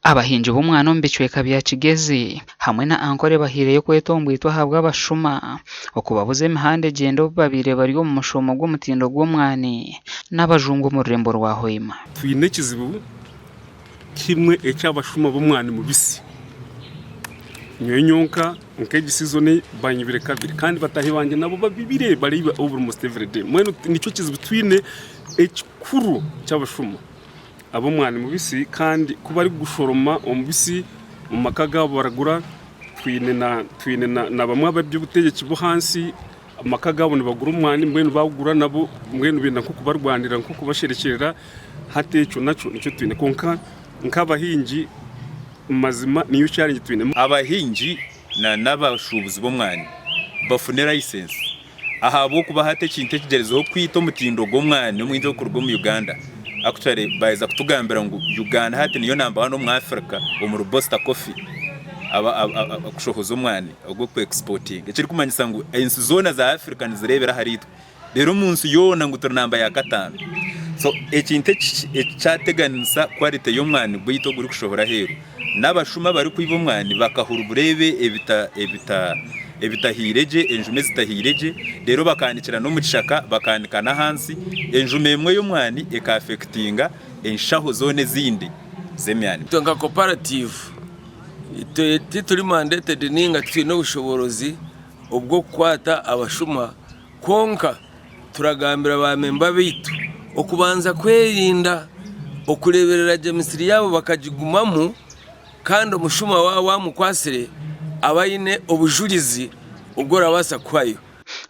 abahinji b'umwana ombicweka bya Kigezi hamwe na ankore bahire yo kwetombwitwa habwa abashuma okubabuza emihanda egenda babire bari omu mushomo gw'omutindo gw'omwani n'abajungu mu rurembo rwa Hoima. Twine ekizibu kimwe eky'abashuma b'omwani mubisi nyonyonka nk'egisizone banyibire kabiri kandi batahi banje nabo babibire bari almost every day. Mwene nicyo kizibu twine ekikuru cy'abashuma ab'omwani mubisi kandi kuba ari gushoroma omubisi mu maka gabo baragura twine na bamwe ababy'ubutegetsi bo hansi amaka gabo ni bagura omwani mwene bagura nabo mwene benda nko kubarwanira nko kubasherekerera hatecho naco nicyo twine konka nk'abahinji mazima niyo challenge twine abahinji n'abashubuzi b'omwani bafune license ahabo kuba hatekintu kigerezo kwita omutindo gw'omwani omwinzo kurwo mu Uganda. Actually baiza kutugambira ngo Uganda hati niyo namba 1 mu Africa mu Robusta coffee kushohoza omwani ogwo ku exporting ekiri kumanyisa ngo ensi zona za Africa nizirebera haritwe rero munsi yona ngo turi namba ya 5. So ekintu cyateganisa quality y'omwani bwito guri kushohora hero n'abashuma bari kuyiba omwani bakahura burebe ebitahireje enjume zitahireje rero bakandikira no mu kishaka bakandika na hansi enjume emwe y'omwani eka affectinga enshaho zone zindi zemyani tonga cooperative turi mandated ninga twino bushoborozi ubwo kwata abashuma konka turagambira ba memba bitu okubanza kwerinda okureberera jemisiri yabo bakagigumamo kandi umushuma wa mukwasire abayine obujurizi ugora basa kwayo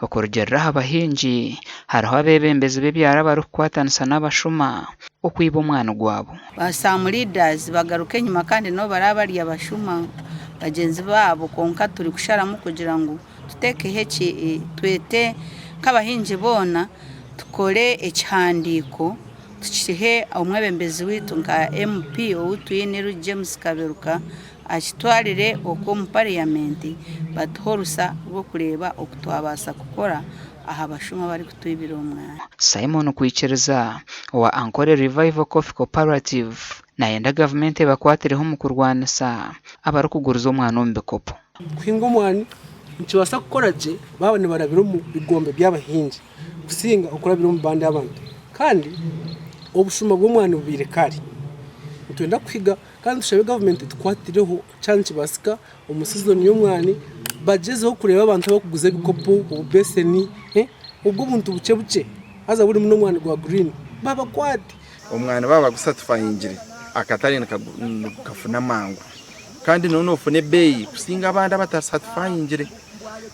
okorgerera abahinji hariho abebembezi bebyara bari kukwatanisa n'abashuma okwiba omwana gwabo basamu leaders bagaruke nyuma kandi no barabari abashuma bagenzi babo konka turi kusharamu kugira ngo tuteke heki twete kabahinji bona tukore ekihandiko tukihe omwebembezi witu nka MP outuyine James Kaberuka akitwarire oko mu parliament batuhorusa bwo kureba okutwabasa gukora aha bashuma bari kutwibira omwana. Simon Kwichereza wa Ankore Revival Coffee Cooperative nayenda government bakwatireho mu kurwanisa abari kuguruza omwana ombikopo kwinga omwani nkiwasa gukora je babone barabiro mu bigombe by'abahinji kusinga okora biro mu bandi abantu kandi obushuma bw'omwani bubire kari twenda kwiga kandi dushabe government twatireho chance basika omusizoni y'omwani bagezeho kureba abantu bakuguze bikopo ubeseni ubwo buntu buce aza buri muno mwani gwa green baba kwati omwana baba gusatifyingire akatari kafuna mangu kandi none ofune beyi kusinga abandi batasatifyingire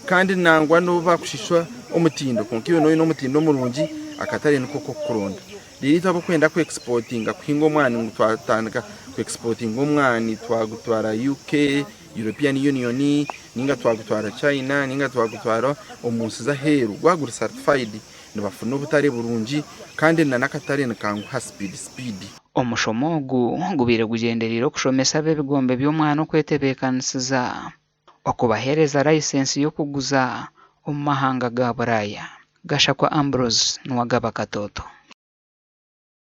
kandi nangwa no bakushishwa omutindo konkiyo no omutindo mulungi akatari niko kokuronda liri tabo kwenda ku exportinga kwinga omwani ngutwatandika ku exporting omwani twagutwara UK European Union ninga twagutwara China ninga twagutwara omunsi za heru gwagura certified nibafuna obutare burungi kandi nakatare nkangu ha speed omushomogu ngubire kugenderera kushomesa bebigombe by'omwana okwetebekanisiza okubahereza license yo kuguza omu mahanga ga Buraya. Gashakwa Ambrose n'uwagaba Katoto.